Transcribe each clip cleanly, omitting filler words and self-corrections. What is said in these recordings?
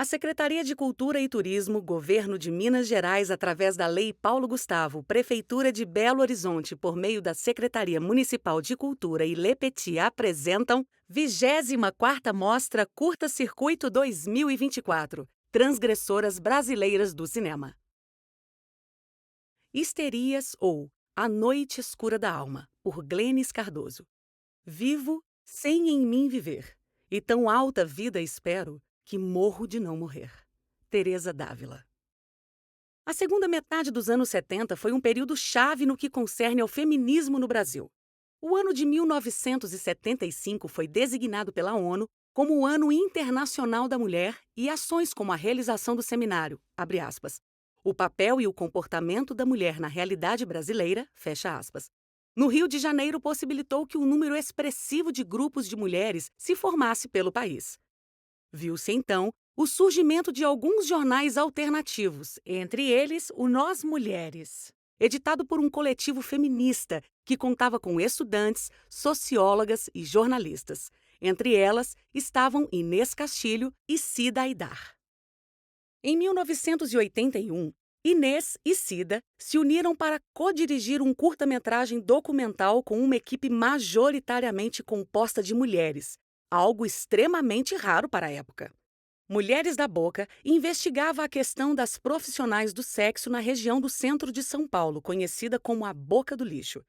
A Secretaria de Cultura e Turismo, Governo de Minas Gerais, através da Lei Paulo Gustavo, Prefeitura de Belo Horizonte, por meio da Secretaria Municipal de Cultura e Lepeti, apresentam 24ª Mostra Curta Circuito 2024, Transgressoras Brasileiras do Cinema. Histerias ou A Noite Escura da Alma, por Glenis Cardoso. Vivo sem em mim viver, e tão alta vida espero, que morro de não morrer. Teresa d'Ávila. A segunda metade dos anos 70 foi um período chave no que concerne ao feminismo no Brasil. O ano de 1975 foi designado pela ONU como o Ano Internacional da Mulher e ações como a realização do seminário, abre aspas, o papel e o comportamento da mulher na realidade brasileira, fecha aspas. No Rio de Janeiro possibilitou que um número expressivo de grupos de mulheres se formasse pelo país. Viu-se, então, o surgimento de alguns jornais alternativos, entre eles o Nós Mulheres, editado por um coletivo feminista que contava com estudantes, sociólogas e jornalistas. Entre elas estavam Inês Castilho e Cida Aidar. Em 1981, Inês e Cida se uniram para codirigir um curta-metragem documental com uma equipe majoritariamente composta de mulheres, algo extremamente raro para a época. Mulheres da Boca investigava a questão das profissionais do sexo na região do centro de São Paulo, conhecida como a Boca do Lixo.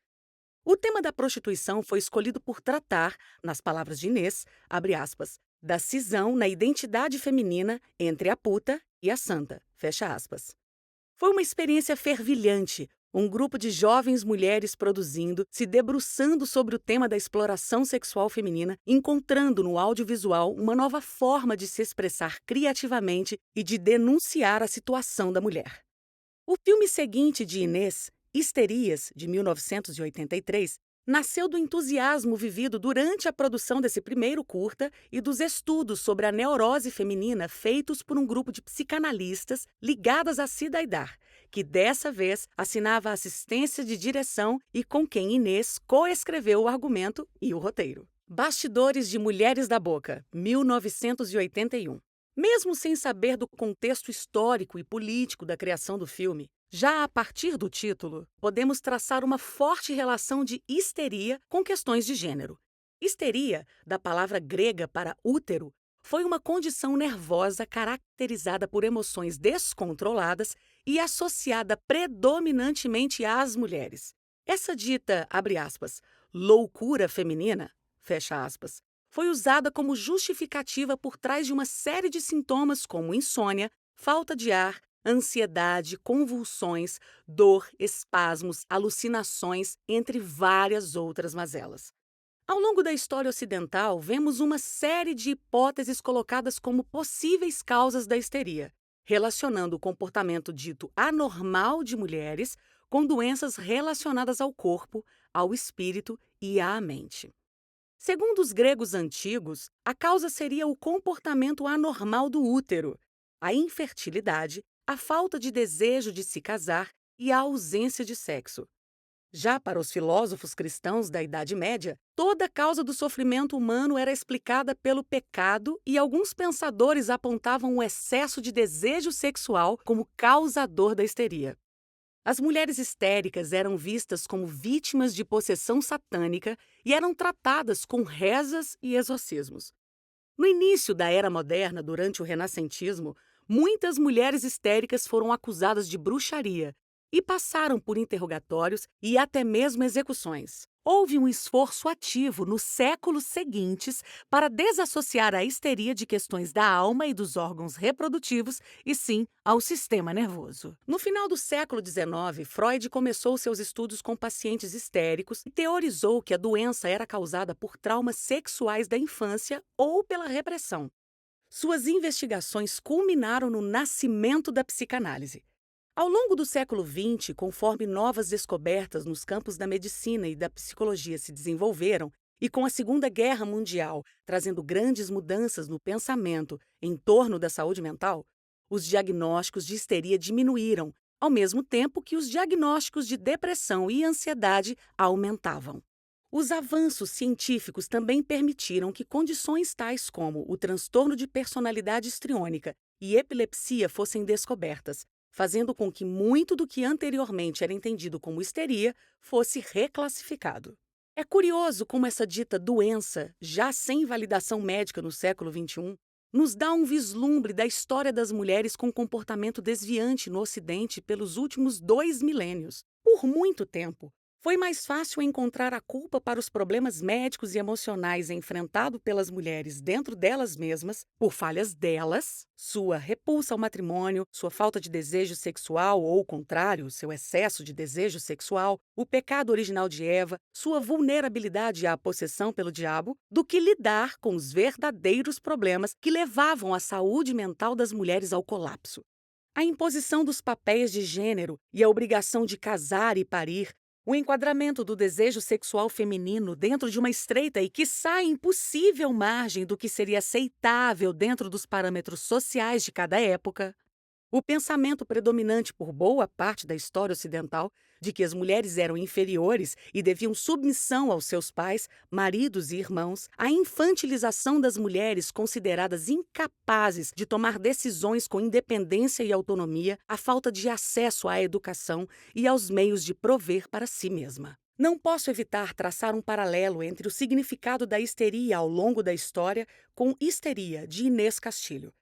O tema da prostituição foi escolhido por tratar, nas palavras de Inês, abre aspas, da cisão na identidade feminina entre a puta e a santa, fecha aspas. Foi uma experiência fervilhante, um grupo de jovens mulheres produzindo, se debruçando sobre o tema da exploração sexual feminina, encontrando no audiovisual uma nova forma de se expressar criativamente e de denunciar a situação da mulher. O filme seguinte de Inês, Histerias, de 1983, nasceu do entusiasmo vivido durante a produção desse primeiro curta e dos estudos sobre a neurose feminina feitos por um grupo de psicanalistas ligadas a Cida Aidar, que dessa vez assinava a assistência de direção e com quem Inês coescreveu o argumento e o roteiro. Bastidores de Mulheres da Boca, 1981. Mesmo sem saber do contexto histórico e político da criação do filme, já a partir do título, podemos traçar uma forte relação de histeria com questões de gênero. Histeria, da palavra grega para útero, foi uma condição nervosa caracterizada por emoções descontroladas e associada predominantemente às mulheres. Essa dita, abre aspas, loucura feminina, fecha aspas, foi usada como justificativa por trás de uma série de sintomas como insônia, falta de ar, ansiedade, convulsões, dor, espasmos, alucinações, entre várias outras mazelas. Ao longo da história ocidental, vemos uma série de hipóteses colocadas como possíveis causas da histeria, relacionando o comportamento dito anormal de mulheres com doenças relacionadas ao corpo, ao espírito e à mente. Segundo os gregos antigos, a causa seria o comportamento anormal do útero, a infertilidade, a falta de desejo de se casar e a ausência de sexo. Já para os filósofos cristãos da Idade Média, toda a causa do sofrimento humano era explicada pelo pecado e alguns pensadores apontavam o excesso de desejo sexual como causador da histeria. As mulheres histéricas eram vistas como vítimas de possessão satânica e eram tratadas com rezas e exorcismos. No início da Era Moderna, durante o Renascentismo, muitas mulheres histéricas foram acusadas de bruxaria e passaram por interrogatórios e até mesmo execuções. Houve um esforço ativo nos séculos seguintes para desassociar a histeria de questões da alma e dos órgãos reprodutivos e sim ao sistema nervoso. No final do século XIX, Freud começou seus estudos com pacientes histéricos e teorizou que a doença era causada por traumas sexuais da infância ou pela repressão. Suas investigações culminaram no nascimento da psicanálise. Ao longo do século XX, conforme novas descobertas nos campos da medicina e da psicologia se desenvolveram, e com a Segunda Guerra Mundial trazendo grandes mudanças no pensamento em torno da saúde mental, os diagnósticos de histeria diminuíram, ao mesmo tempo que os diagnósticos de depressão e ansiedade aumentavam. Os avanços científicos também permitiram que condições tais como o transtorno de personalidade histriônica e epilepsia fossem descobertas, fazendo com que muito do que anteriormente era entendido como histeria fosse reclassificado. É curioso como essa dita doença, já sem validação médica no século XXI, nos dá um vislumbre da história das mulheres com comportamento desviante no Ocidente pelos últimos 2 milênios. Por muito tempo, foi mais fácil encontrar a culpa para os problemas médicos e emocionais enfrentados pelas mulheres dentro delas mesmas, por falhas delas, sua repulsa ao matrimônio, sua falta de desejo sexual ou, ao contrário, seu excesso de desejo sexual, o pecado original de Eva, sua vulnerabilidade à possessão pelo diabo, do que lidar com os verdadeiros problemas que levavam a saúde mental das mulheres ao colapso. A imposição dos papéis de gênero e a obrigação de casar e parir, o enquadramento do desejo sexual feminino dentro de uma estreita e quiçá impossível margem do que seria aceitável dentro dos parâmetros sociais de cada época, o pensamento predominante por boa parte da história ocidental de que as mulheres eram inferiores e deviam submissão aos seus pais, maridos e irmãos, a infantilização das mulheres consideradas incapazes de tomar decisões com independência e autonomia, a falta de acesso à educação e aos meios de prover para si mesma. Não posso evitar traçar um paralelo entre o significado da histeria ao longo da história com Histeria, de Inês Castilho.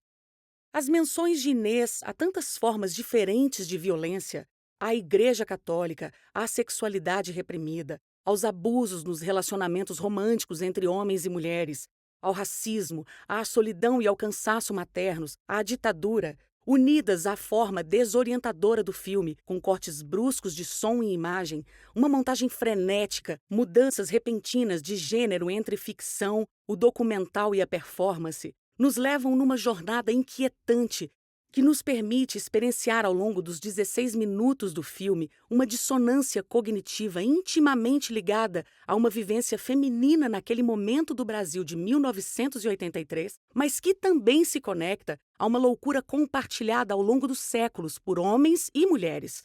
As menções de Inês a tantas formas diferentes de violência, à Igreja Católica, à sexualidade reprimida, aos abusos nos relacionamentos românticos entre homens e mulheres, ao racismo, à solidão e ao cansaço maternos, à ditadura, unidas à forma desorientadora do filme, com cortes bruscos de som e imagem, uma montagem frenética, mudanças repentinas de gênero entre ficção, o documental e a performance, nos levam numa jornada inquietante que nos permite experienciar ao longo dos 16 minutos do filme uma dissonância cognitiva intimamente ligada a uma vivência feminina naquele momento do Brasil de 1983, mas que também se conecta a uma loucura compartilhada ao longo dos séculos por homens e mulheres.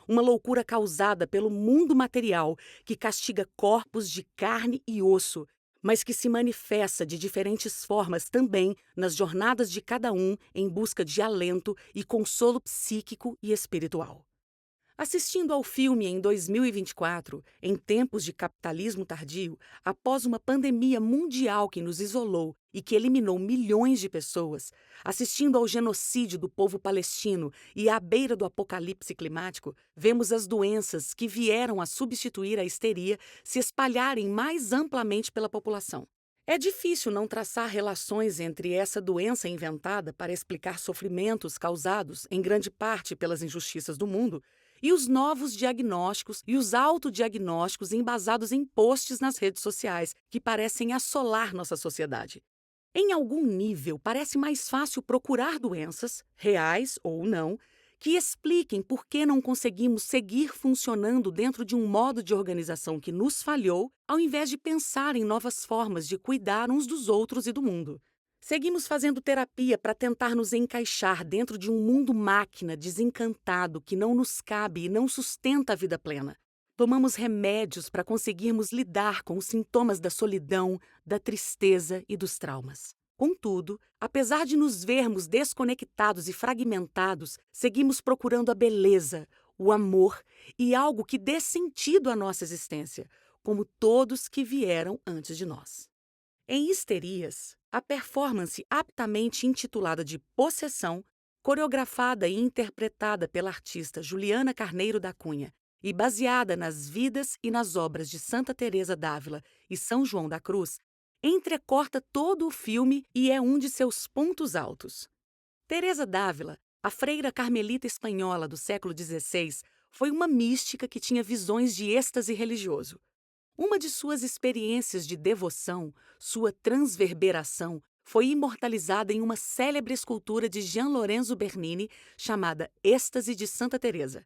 Uma loucura causada pelo mundo material que castiga corpos de carne e osso, mas que se manifesta de diferentes formas também nas jornadas de cada um em busca de alento e consolo psíquico e espiritual. Assistindo ao filme em 2024, em tempos de capitalismo tardio, após uma pandemia mundial que nos isolou e que eliminou milhões de pessoas, assistindo ao genocídio do povo palestino e à beira do apocalipse climático, vemos as doenças que vieram a substituir a histeria se espalharem mais amplamente pela população. É difícil não traçar relações entre essa doença inventada para explicar sofrimentos causados, em grande parte, pelas injustiças do mundo, e os novos diagnósticos e os autodiagnósticos embasados em posts nas redes sociais, que parecem assolar nossa sociedade. Em algum nível, parece mais fácil procurar doenças, reais ou não, que expliquem por que não conseguimos seguir funcionando dentro de um modo de organização que nos falhou, ao invés de pensar em novas formas de cuidar uns dos outros e do mundo. Seguimos fazendo terapia para tentar nos encaixar dentro de um mundo-máquina desencantado que não nos cabe e não sustenta a vida plena. Tomamos remédios para conseguirmos lidar com os sintomas da solidão, da tristeza e dos traumas. Contudo, apesar de nos vermos desconectados e fragmentados, seguimos procurando a beleza, o amor e algo que dê sentido à nossa existência, como todos que vieram antes de nós. Em Histerias, a performance aptamente intitulada de Possessão, coreografada e interpretada pela artista Juliana Carneiro da Cunha e baseada nas vidas e nas obras de Santa Teresa d'Ávila e São João da Cruz, entrecorta todo o filme e é um de seus pontos altos. Teresa d'Ávila, a freira carmelita espanhola do século XVI, foi uma mística que tinha visões de êxtase religioso. Uma de suas experiências de devoção, sua transverberação, foi imortalizada em uma célebre escultura de Gian Lorenzo Bernini chamada Êxtase de Santa Teresa.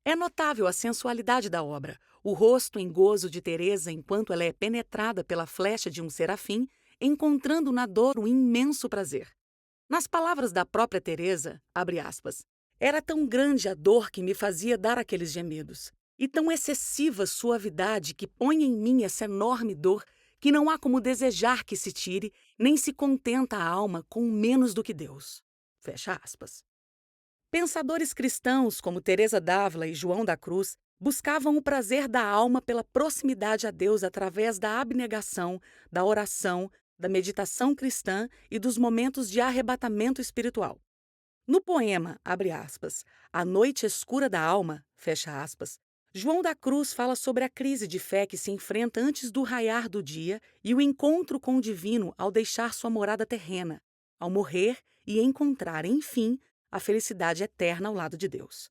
É notável a sensualidade da obra, o rosto em gozo de Teresa enquanto ela é penetrada pela flecha de um serafim, encontrando na dor um imenso prazer. Nas palavras da própria Teresa, abre aspas, era tão grande a dor que me fazia dar aqueles gemidos, e tão excessiva suavidade que põe em mim essa enorme dor que não há como desejar que se tire, nem se contenta a alma com menos do que Deus. Fecha aspas. Pensadores cristãos como Teresa d'Ávila e João da Cruz buscavam o prazer da alma pela proximidade a Deus através da abnegação, da oração, da meditação cristã e dos momentos de arrebatamento espiritual. No poema, abre aspas, A Noite Escura da Alma, fecha aspas, João da Cruz fala sobre a crise de fé que se enfrenta antes do raiar do dia e o encontro com o divino ao deixar sua morada terrena, ao morrer e encontrar, enfim, a felicidade eterna ao lado de Deus.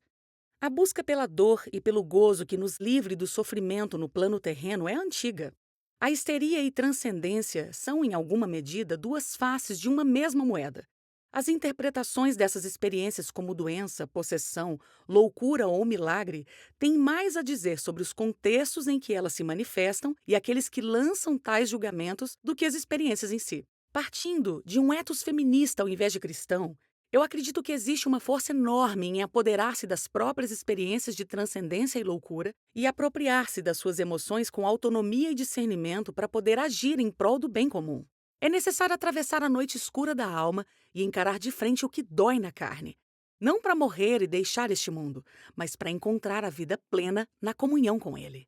A busca pela dor e pelo gozo que nos livre do sofrimento no plano terreno é antiga. A histeria e transcendência são, em alguma medida, duas faces de uma mesma moeda. As interpretações dessas experiências como doença, possessão, loucura ou milagre têm mais a dizer sobre os contextos em que elas se manifestam e aqueles que lançam tais julgamentos do que as experiências em si. Partindo de um ethos feminista ao invés de cristão, eu acredito que existe uma força enorme em apoderar-se das próprias experiências de transcendência e loucura e apropriar-se das suas emoções com autonomia e discernimento para poder agir em prol do bem comum. É necessário atravessar a noite escura da alma e encarar de frente o que dói na carne. Não para morrer e deixar este mundo, mas para encontrar a vida plena na comunhão com ele.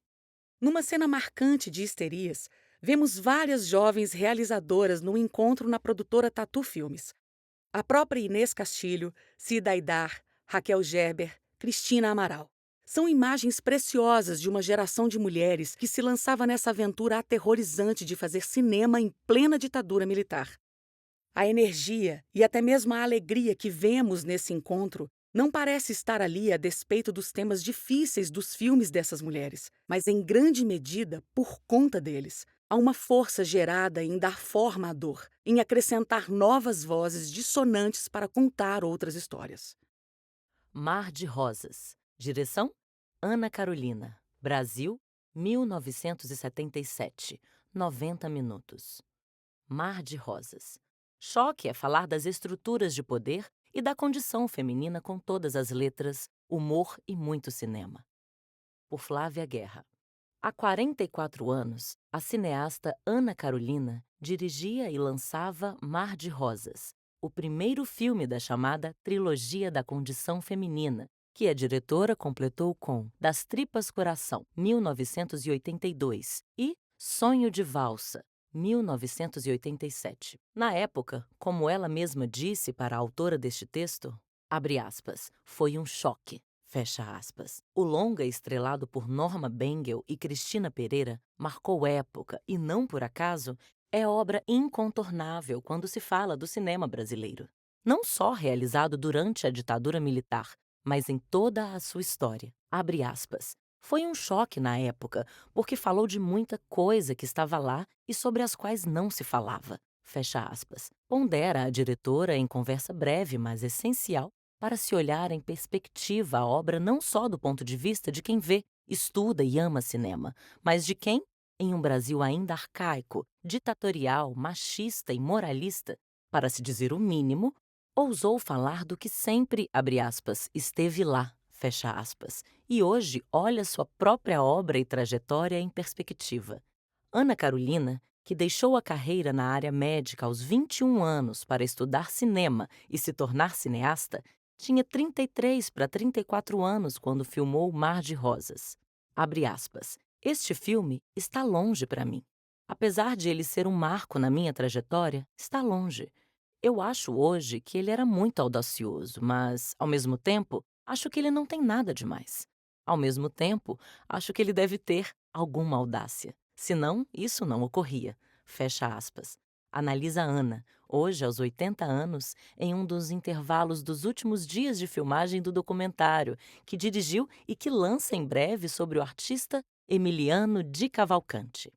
Numa cena marcante de Histerias, vemos várias jovens realizadoras no encontro na produtora Tatu Filmes. A própria Inês Castilho, Cida Aidar, Raquel Gerber, Cristina Amaral. São imagens preciosas de uma geração de mulheres que se lançava nessa aventura aterrorizante de fazer cinema em plena ditadura militar. A energia e até mesmo a alegria que vemos nesse encontro não parece estar ali a despeito dos temas difíceis dos filmes dessas mulheres, mas em grande medida por conta deles. Há uma força gerada em dar forma à dor, em acrescentar novas vozes dissonantes para contar outras histórias. Mar de Rosas. Direção: Ana Carolina. Brasil, 1977. 90 minutos. Mar de Rosas. Choque é falar das estruturas de poder e da condição feminina com todas as letras, humor e muito cinema. Por Flávia Guerra. Há 44 anos, a cineasta Ana Carolina dirigia e lançava Mar de Rosas, o primeiro filme da chamada Trilogia da Condição Feminina, que a diretora completou com Das Tripas Coração, 1982, e Sonho de Valsa, 1987. Na época, como ela mesma disse para a autora deste texto, abre aspas, foi um choque. Fecha aspas. O longa, estrelado por Norma Bengel e Cristina Pereira, marcou época e, não por acaso, é obra incontornável quando se fala do cinema brasileiro. Não só realizado durante a ditadura militar, mas em toda a sua história. Abre aspas. Foi um choque na época, porque falou de muita coisa que estava lá e sobre as quais não se falava. Fecha aspas. Pondera a diretora em conversa breve, mas essencial, para se olhar em perspectiva a obra não só do ponto de vista de quem vê, estuda e ama cinema, mas de quem, em um Brasil ainda arcaico, ditatorial, machista e moralista, para se dizer o mínimo, ousou falar do que sempre, abre aspas, esteve lá, fecha aspas, e hoje olha sua própria obra e trajetória em perspectiva. Ana Carolina, que deixou a carreira na área médica aos 21 anos para estudar cinema e se tornar cineasta, tinha 33 para 34 anos quando filmou Mar de Rosas. Abre aspas. Este filme está longe para mim. Apesar de ele ser um marco na minha trajetória, está longe. Eu acho hoje que ele era muito audacioso, mas, ao mesmo tempo, acho que ele não tem nada demais. Ao mesmo tempo, acho que ele deve ter alguma audácia. Senão, isso não ocorria. Fecha aspas. Analisa Ana, hoje aos 80 anos, em um dos intervalos dos últimos dias de filmagem do documentário, que dirigiu e que lança em breve sobre o artista Emiliano de Cavalcante.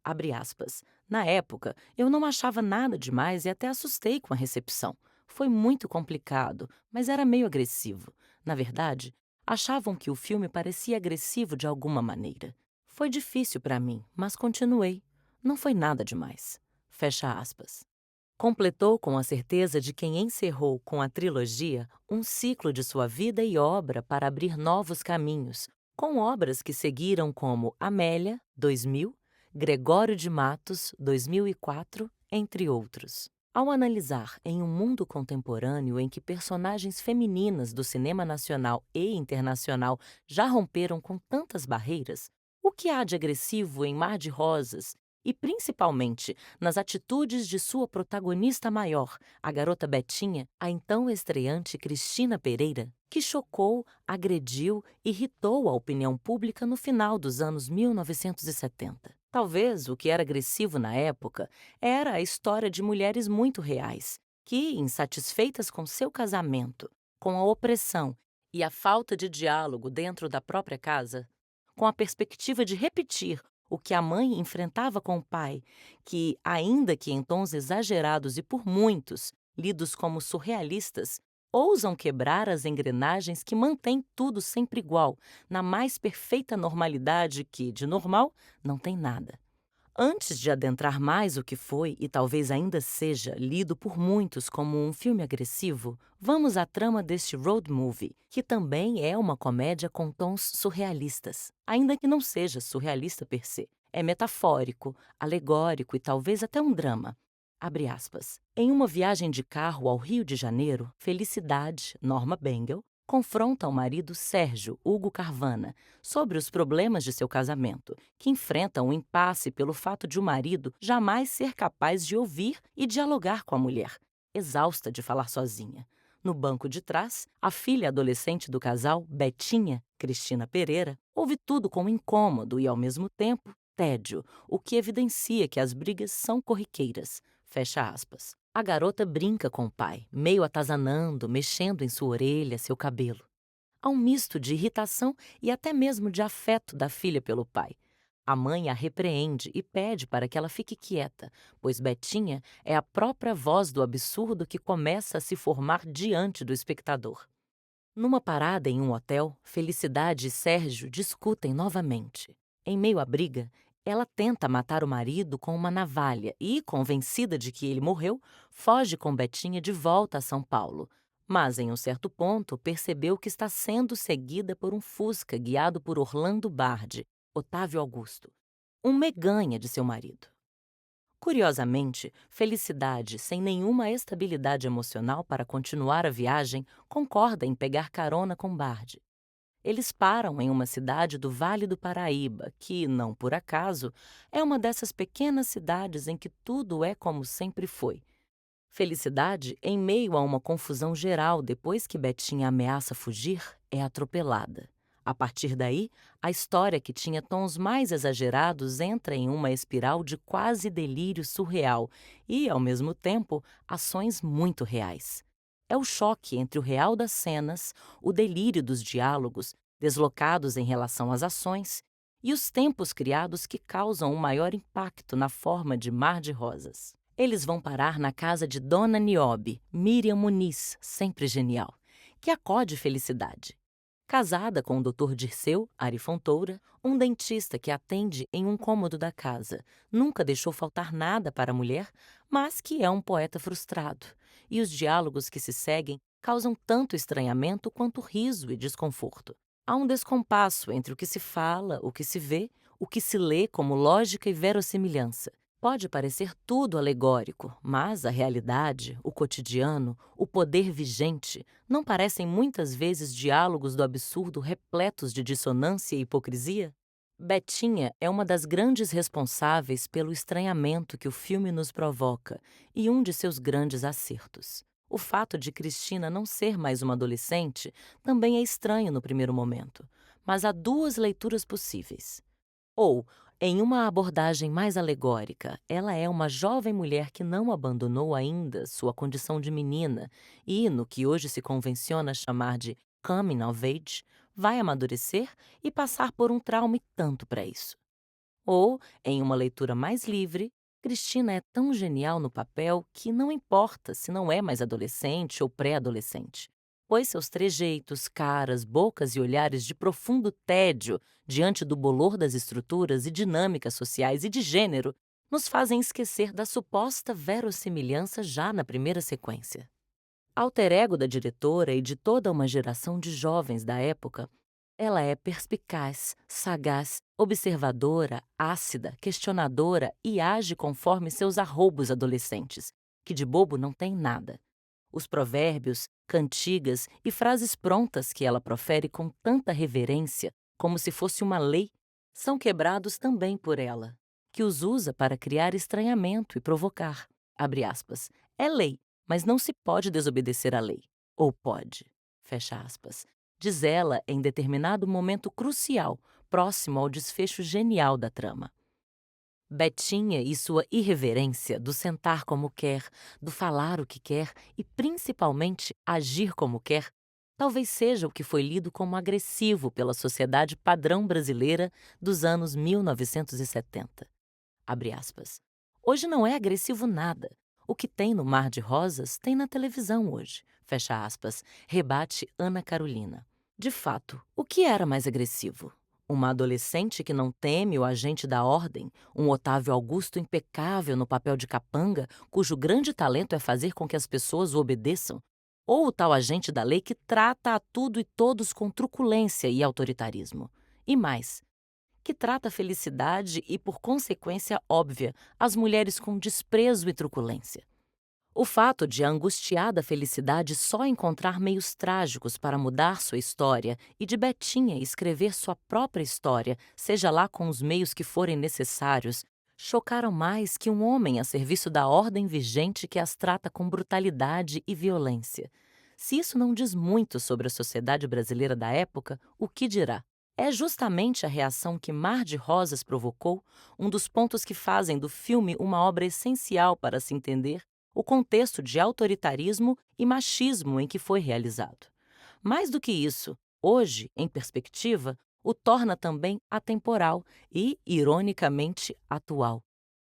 Abre aspas. Na época, eu não achava nada demais e até assustei com a recepção. Foi muito complicado, mas era meio agressivo. Na verdade, achavam que o filme parecia agressivo de alguma maneira. Foi difícil para mim, mas continuei. Não foi nada demais. Fecha aspas. Completou com a certeza de quem encerrou com a trilogia um ciclo de sua vida e obra para abrir novos caminhos, com obras que seguiram como Amélia, 2000, Gregório de Matos, 2004, entre outros. Ao analisar em um mundo contemporâneo em que personagens femininas do cinema nacional e internacional já romperam com tantas barreiras, o que há de agressivo em Mar de Rosas e, principalmente, nas atitudes de sua protagonista maior, a garota Betinha, a então estreante Cristina Pereira, que chocou, agrediu e irritou a opinião pública no final dos anos 1970. Talvez o que era agressivo na época era a história de mulheres muito reais, que, insatisfeitas com seu casamento, com a opressão e a falta de diálogo dentro da própria casa, com a perspectiva de repetir o que a mãe enfrentava com o pai, que, ainda que em tons exagerados e por muitos lidos como surrealistas, ousam quebrar as engrenagens que mantêm tudo sempre igual, na mais perfeita normalidade que, de normal, não tem nada. Antes de adentrar mais o que foi, e talvez ainda seja, lido por muitos como um filme agressivo, vamos à trama deste road movie, que também é uma comédia com tons surrealistas, ainda que não seja surrealista per se. É metafórico, alegórico e talvez até um drama. Abre aspas. Em uma viagem de carro ao Rio de Janeiro, Felicidade, Norma Bengel, confronta o marido Sérgio Hugo Carvana sobre os problemas de seu casamento, que enfrenta um impasse pelo fato de o marido jamais ser capaz de ouvir e dialogar com a mulher, exausta de falar sozinha. No banco de trás, a filha adolescente do casal, Betinha, Cristina Pereira, ouve tudo com incômodo e, ao mesmo tempo, tédio, o que evidencia que as brigas são corriqueiras. Fecha aspas. A garota brinca com o pai, meio atazanando, mexendo em sua orelha, seu cabelo. Há um misto de irritação e até mesmo de afeto da filha pelo pai. A mãe a repreende e pede para que ela fique quieta, pois Betinha é a própria voz do absurdo que começa a se formar diante do espectador. Numa parada em um hotel, Felicidade e Sérgio discutem novamente. Em meio à briga, ela tenta matar o marido com uma navalha e, convencida de que ele morreu, foge com Betinha de volta a São Paulo. Mas, em um certo ponto, percebeu que está sendo seguida por um Fusca guiado por Orlando Bardi, Otávio Augusto, um meganha de seu marido. Curiosamente, Felicidade, sem nenhuma estabilidade emocional para continuar a viagem, concorda em pegar carona com Bardi. Eles param em uma cidade do Vale do Paraíba, que, não por acaso, é uma dessas pequenas cidades em que tudo é como sempre foi. Felicidade, em meio a uma confusão geral depois que Betinha ameaça fugir, é atropelada. A partir daí, a história que tinha tons mais exagerados entra em uma espiral de quase delírio surreal e, ao mesmo tempo, ações muito reais. É o choque entre o real das cenas, o delírio dos diálogos, deslocados em relação às ações, e os tempos criados que causam um maior impacto na forma de Mar de Rosas. Eles vão parar na casa de Dona Niobe, Miriam Muniz, sempre genial, que acode Felicidade. Casada com o Dr. Dirceu Ari Fontoura, um dentista que atende em um cômodo da casa, nunca deixou faltar nada para a mulher, mas que é um poeta frustrado. E os diálogos que se seguem causam tanto estranhamento quanto riso e desconforto. Há um descompasso entre o que se fala, o que se vê, o que se lê como lógica e verossimilhança. Pode parecer tudo alegórico, mas a realidade, o cotidiano, o poder vigente não parecem muitas vezes diálogos do absurdo repletos de dissonância e hipocrisia? Betinha é uma das grandes responsáveis pelo estranhamento que o filme nos provoca e um de seus grandes acertos. O fato de Cristina não ser mais uma adolescente também é estranho no primeiro momento, mas há duas leituras possíveis. Ou, em uma abordagem mais alegórica, ela é uma jovem mulher que não abandonou ainda sua condição de menina e, no que hoje se convenciona chamar de coming of age, vai amadurecer e passar por um trauma e tanto para isso. Ou, em uma leitura mais livre, Cristina é tão genial no papel que não importa se não é mais adolescente ou pré-adolescente, pois seus trejeitos, caras, bocas e olhares de profundo tédio diante do bolor das estruturas e dinâmicas sociais e de gênero nos fazem esquecer da suposta verossimilhança já na primeira sequência. Alter ego da diretora e de toda uma geração de jovens da época, ela é perspicaz, sagaz, observadora, ácida, questionadora e age conforme seus arroubos adolescentes, que de bobo não tem nada. Os provérbios, cantigas e frases prontas que ela profere com tanta reverência, como se fosse uma lei, são quebrados também por ela, que os usa para criar estranhamento e provocar. Abre aspas. É lei, mas não se pode desobedecer à lei. Ou pode? Fecha aspas. Diz ela em determinado momento crucial, próximo ao desfecho genial da trama. Betinha e sua irreverência do sentar como quer, do falar o que quer e, principalmente, agir como quer, talvez seja o que foi lido como agressivo pela sociedade padrão brasileira dos anos 1970. Abre aspas. Hoje não é agressivo nada. O que tem no Mar de Rosas tem na televisão hoje. Fecha aspas. Rebate Ana Carolina. De fato, o que era mais agressivo? Uma adolescente que não teme o agente da ordem, um Otávio Augusto impecável no papel de capanga, cujo grande talento é fazer com que as pessoas o obedeçam? Ou o tal agente da lei que trata a tudo e todos com truculência e autoritarismo? E mais, que trata a felicidade e, por consequência óbvia, as mulheres com desprezo e truculência? O fato de a angustiada felicidade só encontrar meios trágicos para mudar sua história e de Betinha escrever sua própria história, seja lá com os meios que forem necessários, chocaram mais que um homem a serviço da ordem vigente que as trata com brutalidade e violência. Se isso não diz muito sobre a sociedade brasileira da época, o que dirá? É justamente a reação que Mar de Rosas provocou, um dos pontos que fazem do filme uma obra essencial para se entender o contexto de autoritarismo e machismo em que foi realizado. Mais do que isso, hoje, em perspectiva, o torna também atemporal e, ironicamente, atual.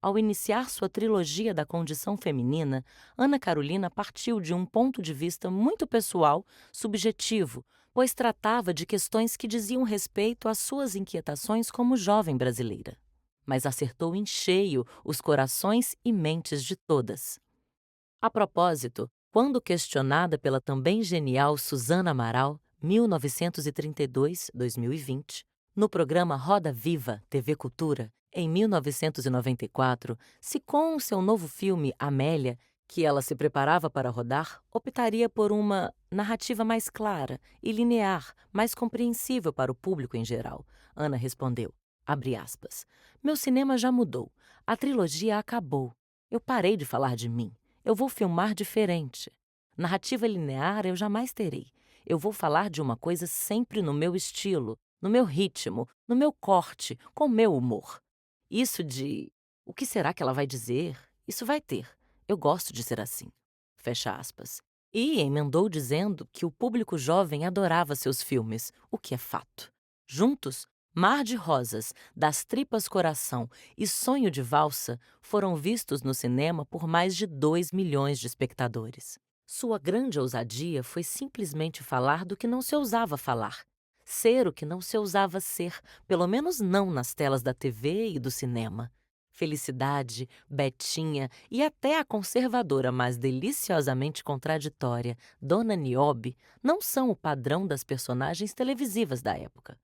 Ao iniciar sua trilogia da condição feminina, Ana Carolina partiu de um ponto de vista muito pessoal, subjetivo, pois tratava de questões que diziam respeito às suas inquietações como jovem brasileira. Mas acertou em cheio os corações e mentes de todas. A propósito, quando questionada pela também genial Susana Amaral, 1932-2020, no programa Roda Viva, TV Cultura, em 1994, se com seu novo filme Amélia, que ela se preparava para rodar, optaria por uma narrativa mais clara e linear, mais compreensível para o público em geral. Ana respondeu, abre aspas, meu cinema já mudou, a trilogia acabou, eu parei de falar de mim. Eu vou filmar diferente. Narrativa linear eu jamais terei. Eu vou falar de uma coisa sempre no meu estilo, no meu ritmo, no meu corte, com meu humor. Isso de o que será que ela vai dizer? Isso vai ter. Eu gosto de ser assim. Fecha aspas. E emendou dizendo que o público jovem adorava seus filmes, o que é fato. Juntos, Mar de Rosas, Das Tripas Coração e Sonho de Valsa foram vistos no cinema por mais de 2 milhões de espectadores. Sua grande ousadia foi simplesmente falar do que não se ousava falar, ser o que não se ousava ser, pelo menos não nas telas da TV e do cinema. Felicidade, Betinha e até a conservadora, mas deliciosamente contraditória, Dona Niobe, não são o padrão das personagens televisivas da época.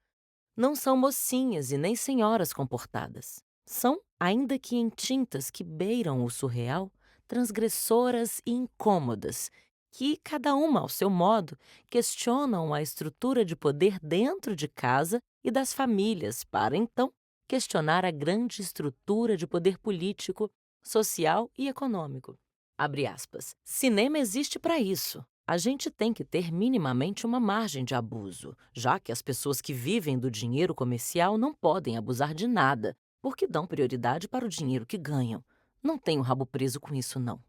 Não são mocinhas e nem senhoras comportadas. São, ainda que em tintas que beiram o surreal, transgressoras e incômodas, que, cada uma ao seu modo, questionam a estrutura de poder dentro de casa e das famílias, para então questionar a grande estrutura de poder político, social e econômico. Abre aspas. Cinema existe para isso. A gente tem que ter minimamente uma margem de abuso, já que as pessoas que vivem do dinheiro comercial não podem abusar de nada, porque dão prioridade para o dinheiro que ganham. Não tenho rabo preso com isso, não.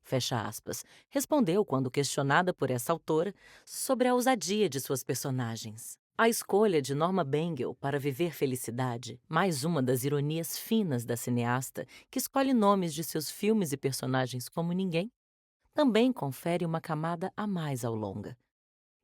Fecha aspas. Respondeu quando questionada por essa autora sobre a ousadia de suas personagens. A escolha de Norma Bengel para viver felicidade, mais uma das ironias finas da cineasta, que escolhe nomes de seus filmes e personagens como ninguém, também confere uma camada a mais ao longa.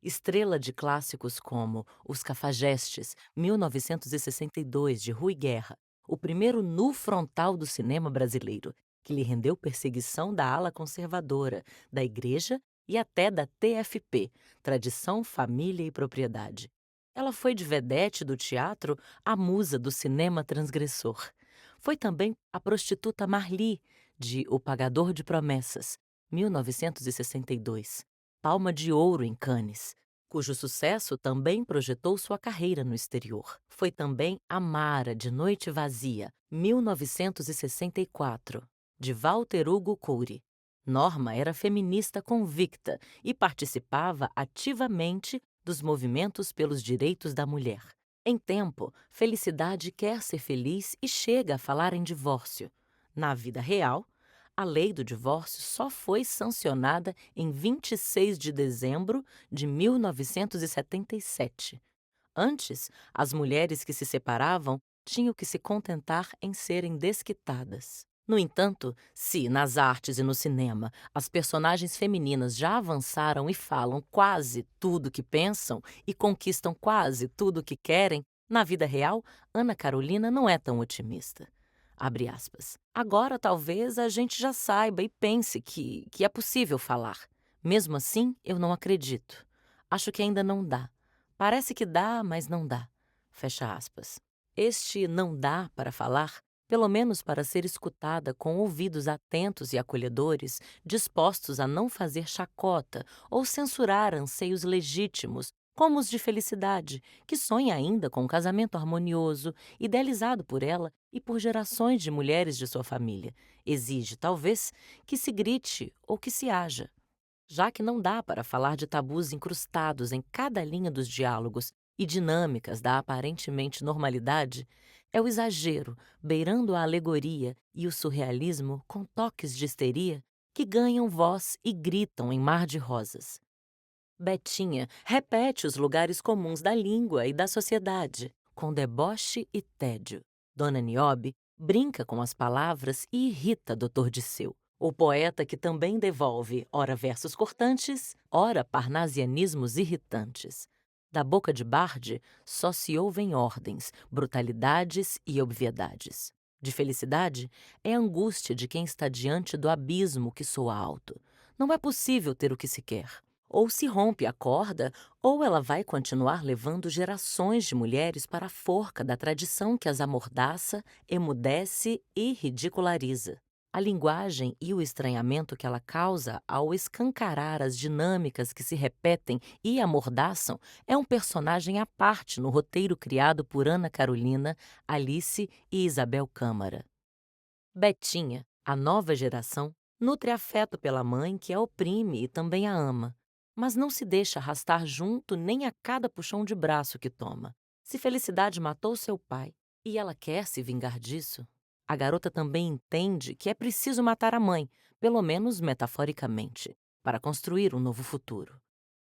Estrela de clássicos como Os Cafajestes, 1962, de Rui Guerra, o primeiro nu frontal do cinema brasileiro, que lhe rendeu perseguição da ala conservadora, da Igreja e até da TFP, Tradição, Família e Propriedade. Ela foi de vedete do teatro a musa do cinema transgressor. Foi também a prostituta Marli, de O Pagador de Promessas, 1962, Palma de Ouro em Cannes, cujo sucesso também projetou sua carreira no exterior. Foi também Amara, de Noite Vazia, 1964, de Walter Hugo Couri. Norma era feminista convicta e participava ativamente dos movimentos pelos direitos da mulher. Em Tempo, Felicidade quer ser feliz e chega a falar em divórcio. Na vida real, a lei do divórcio só foi sancionada em 26 de dezembro de 1977. Antes, as mulheres que se separavam tinham que se contentar em serem desquitadas. No entanto, se, nas artes e no cinema, as personagens femininas já avançaram e falam quase tudo que pensam e conquistam quase tudo que querem, na vida real, Ana Carolina não é tão otimista. Abre aspas. Agora talvez a gente já saiba e pense que é possível falar. Mesmo assim, eu não acredito. Acho que ainda não dá. Parece que dá, mas não dá. Fecha aspas. Este não dá para falar, pelo menos para ser escutada com ouvidos atentos e acolhedores, dispostos a não fazer chacota ou censurar anseios legítimos, como os de Felicidade, que sonha ainda com um casamento harmonioso, idealizado por ela e por gerações de mulheres de sua família. Exige, talvez, que se grite ou que se haja. Já que não dá para falar de tabus incrustados em cada linha dos diálogos e dinâmicas da aparentemente normalidade, é o exagero, beirando a alegoria e o surrealismo com toques de histeria que ganham voz e gritam em Mar de Rosas. Betinha repete os lugares comuns da língua e da sociedade, com deboche e tédio. Dona Niobe brinca com as palavras e irrita Dr. Disseu, o poeta que também devolve ora versos cortantes, ora parnasianismos irritantes. Da boca de Barde só se ouvem ordens, brutalidades e obviedades. De Felicidade é a angústia de quem está diante do abismo que soa alto. Não é possível ter o que se quer. Ou se rompe a corda, ou ela vai continuar levando gerações de mulheres para a forca da tradição que as amordaça, emudece e ridiculariza. A linguagem e o estranhamento que ela causa ao escancarar as dinâmicas que se repetem e amordaçam é um personagem à parte no roteiro criado por Ana Carolina, Alice e Isabel Câmara. Betinha, a nova geração, nutre afeto pela mãe que a oprime e também a ama, mas não se deixa arrastar junto nem a cada puxão de braço que toma. Se Felicidade matou seu pai e ela quer se vingar disso, a garota também entende que é preciso matar a mãe, pelo menos metaforicamente, para construir um novo futuro.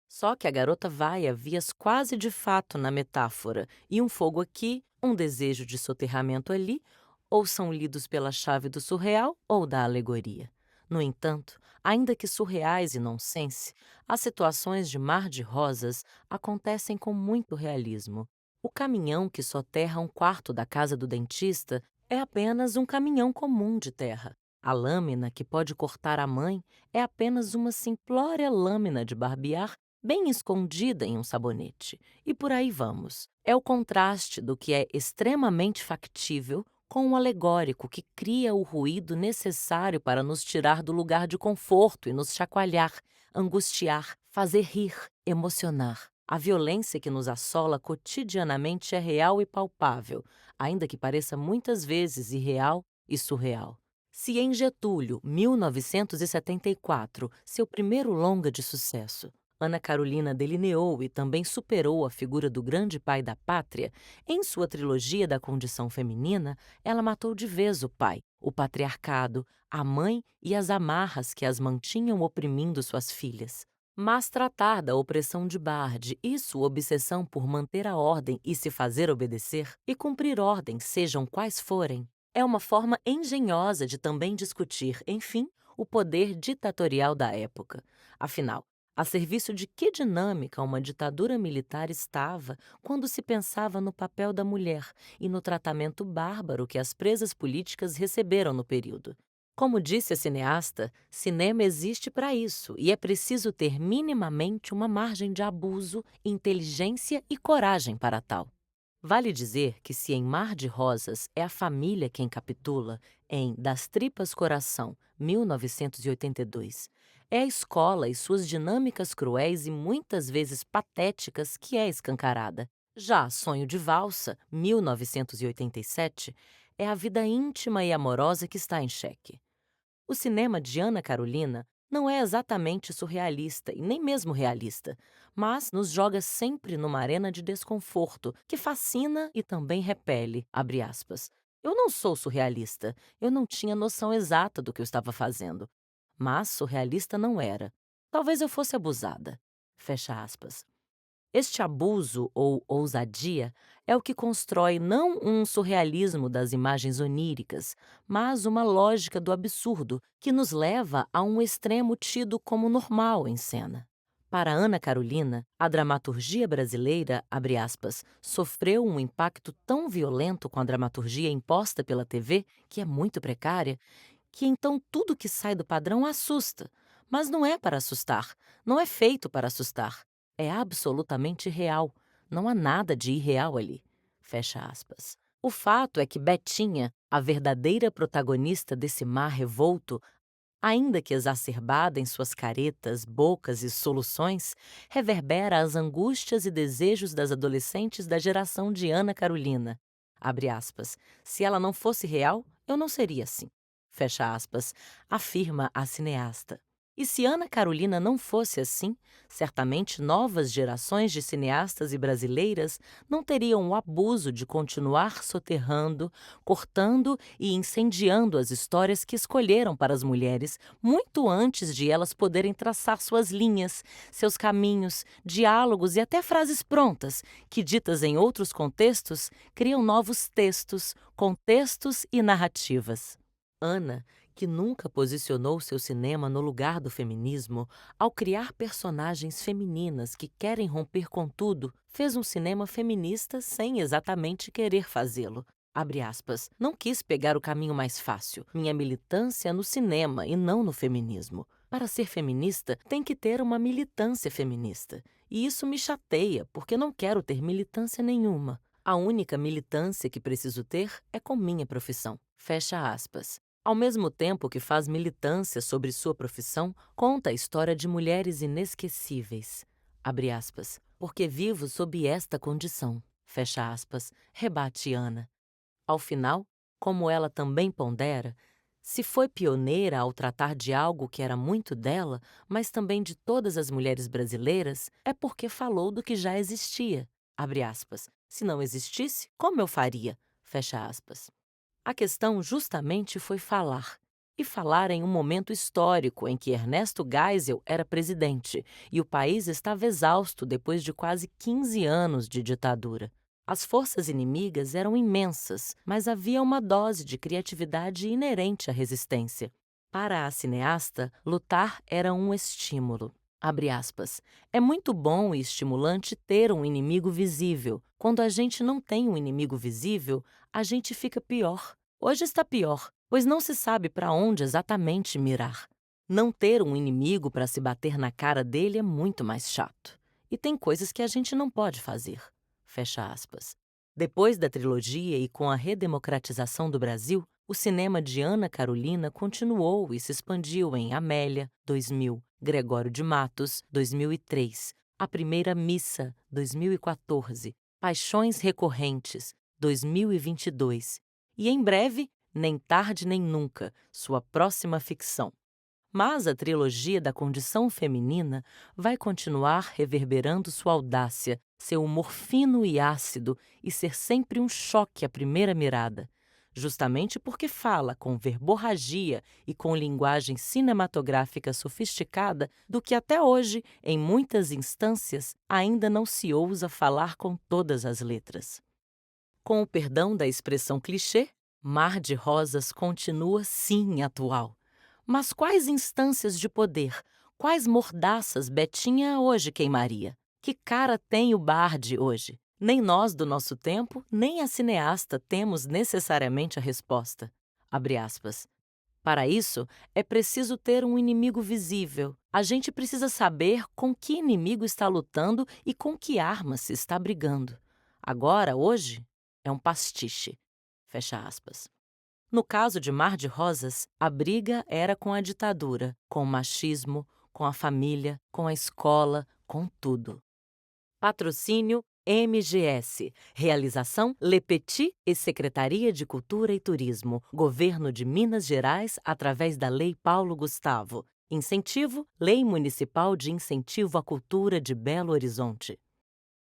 Só que a garota vai a vias quase de fato na metáfora, e um fogo aqui, um desejo de soterramento ali, ou são lidos pela chave do surreal ou da alegoria. No entanto, ainda que surreais e nonsense, as situações de Mar de Rosas acontecem com muito realismo. O caminhão que soterra um quarto da casa do dentista é apenas um caminhão comum de terra. A lâmina que pode cortar a mãe é apenas uma simplória lâmina de barbear bem escondida em um sabonete. E por aí vamos. É o contraste do que é extremamente factível com o alegórico que cria o ruído necessário para nos tirar do lugar de conforto e nos chacoalhar, angustiar, fazer rir, emocionar. A violência que nos assola cotidianamente é real e palpável, ainda que pareça muitas vezes irreal e surreal. Se em Getúlio, 1974, seu primeiro longa de sucesso, Ana Carolina delineou e também superou a figura do grande pai da pátria, em sua trilogia da condição feminina, ela matou de vez o pai, o patriarcado, a mãe e as amarras que as mantinham oprimindo suas filhas. Mas tratar da opressão de Bard e sua obsessão por manter a ordem e se fazer obedecer, e cumprir ordens, sejam quais forem, é uma forma engenhosa de também discutir, enfim, o poder ditatorial da época. Afinal, a serviço de que dinâmica uma ditadura militar estava quando se pensava no papel da mulher e no tratamento bárbaro que as presas políticas receberam no período? Como disse a cineasta, cinema existe para isso e é preciso ter minimamente uma margem de abuso, inteligência e coragem para tal. Vale dizer que se em Mar de Rosas é a família quem capitula, em Das Tripas Coração, 1982, É a escola e suas dinâmicas cruéis e muitas vezes patéticas que é escancarada. Já Sonho de Valsa, 1987, é a vida íntima e amorosa que está em xeque. O cinema de Ana Carolina não é exatamente surrealista e nem mesmo realista, mas nos joga sempre numa arena de desconforto que fascina e também repele, abre aspas. Eu não sou surrealista, eu não tinha noção exata do que eu estava fazendo. Mas surrealista não era. Talvez eu fosse abusada. Fecha aspas. Este abuso ou ousadia é o que constrói não um surrealismo das imagens oníricas, mas uma lógica do absurdo que nos leva a um extremo tido como normal em cena. Para Ana Carolina, a dramaturgia brasileira, abre aspas, sofreu um impacto tão violento com a dramaturgia imposta pela TV, que é muito precária, que então tudo que sai do padrão assusta. Mas não é para assustar, não é feito para assustar. É absolutamente real. Não há nada de irreal ali. Fecha aspas. O fato é que Betinha, a verdadeira protagonista desse mar revolto, ainda que exacerbada em suas caretas, bocas e soluções, reverbera as angústias e desejos das adolescentes da geração de Ana Carolina. Abre aspas. Se ela não fosse real, eu não seria assim. Fecha aspas, afirma a cineasta. E se Ana Carolina não fosse assim, certamente novas gerações de cineastas e brasileiras não teriam o abuso de continuar soterrando, cortando e incendiando as histórias que escolheram para as mulheres muito antes de elas poderem traçar suas linhas, seus caminhos, diálogos e até frases prontas, que, ditas em outros contextos, criam novos textos, contextos e narrativas. Ana, que nunca posicionou seu cinema no lugar do feminismo, ao criar personagens femininas que querem romper com tudo, fez um cinema feminista sem exatamente querer fazê-lo. Abre aspas, não quis pegar o caminho mais fácil. Minha militância é no cinema e não no feminismo. Para ser feminista, tem que ter uma militância feminista. E isso me chateia, porque não quero ter militância nenhuma. A única militância que preciso ter é com minha profissão. Fecha aspas. Ao mesmo tempo que faz militância sobre sua profissão, conta a história de mulheres inesquecíveis. Abre aspas. Porque vivo sob esta condição. Fecha aspas. Rebate Ana. Ao final, como ela também pondera, se foi pioneira ao tratar de algo que era muito dela, mas também de todas as mulheres brasileiras, é porque falou do que já existia. Abre aspas. Se não existisse, como eu faria? Fecha aspas. A questão justamente foi falar. E falar em um momento histórico em que Ernesto Geisel era presidente e o país estava exausto depois de quase 15 anos de ditadura. As forças inimigas eram imensas, mas havia uma dose de criatividade inerente à resistência. Para a cineasta, lutar era um estímulo. Abre aspas. É muito bom e estimulante ter um inimigo visível. Quando a gente não tem um inimigo visível, a gente fica pior. Hoje está pior, pois não se sabe para onde exatamente mirar. Não ter um inimigo para se bater na cara dele é muito mais chato. E tem coisas que a gente não pode fazer. Fecha aspas. Depois da trilogia e com a redemocratização do Brasil, o cinema de Ana Carolina continuou e se expandiu em Amélia, 2000, Gregório de Matos, 2003, A Primeira Missa, 2014, Paixões Recorrentes, 2022, e em breve, Nem Tarde Nem Nunca, sua próxima ficção. Mas a trilogia da condição feminina vai continuar reverberando sua audácia, seu humor fino e ácido e ser sempre um choque à primeira mirada, justamente porque fala com verborragia e com linguagem cinematográfica sofisticada do que até hoje, em muitas instâncias, ainda não se ousa falar com todas as letras. Com o perdão da expressão clichê, Mar de Rosas continua sim atual. Mas quais instâncias de poder, quais mordaças Betinha hoje queimaria? Que cara tem o Barde hoje? Nem nós do nosso tempo, nem a cineasta temos necessariamente a resposta. Abre aspas. Para isso, é preciso ter um inimigo visível. A gente precisa saber com que inimigo está lutando e com que arma se está brigando. Agora, hoje, é um pastiche. Fecha aspas. No caso de Mar de Rosas, a briga era com a ditadura, com o machismo, com a família, com a escola, com tudo. Patrocínio MGS. Realização Le Petit e Secretaria de Cultura e Turismo, Governo de Minas Gerais, através da Lei Paulo Gustavo. Incentivo, Lei Municipal de Incentivo à Cultura de Belo Horizonte.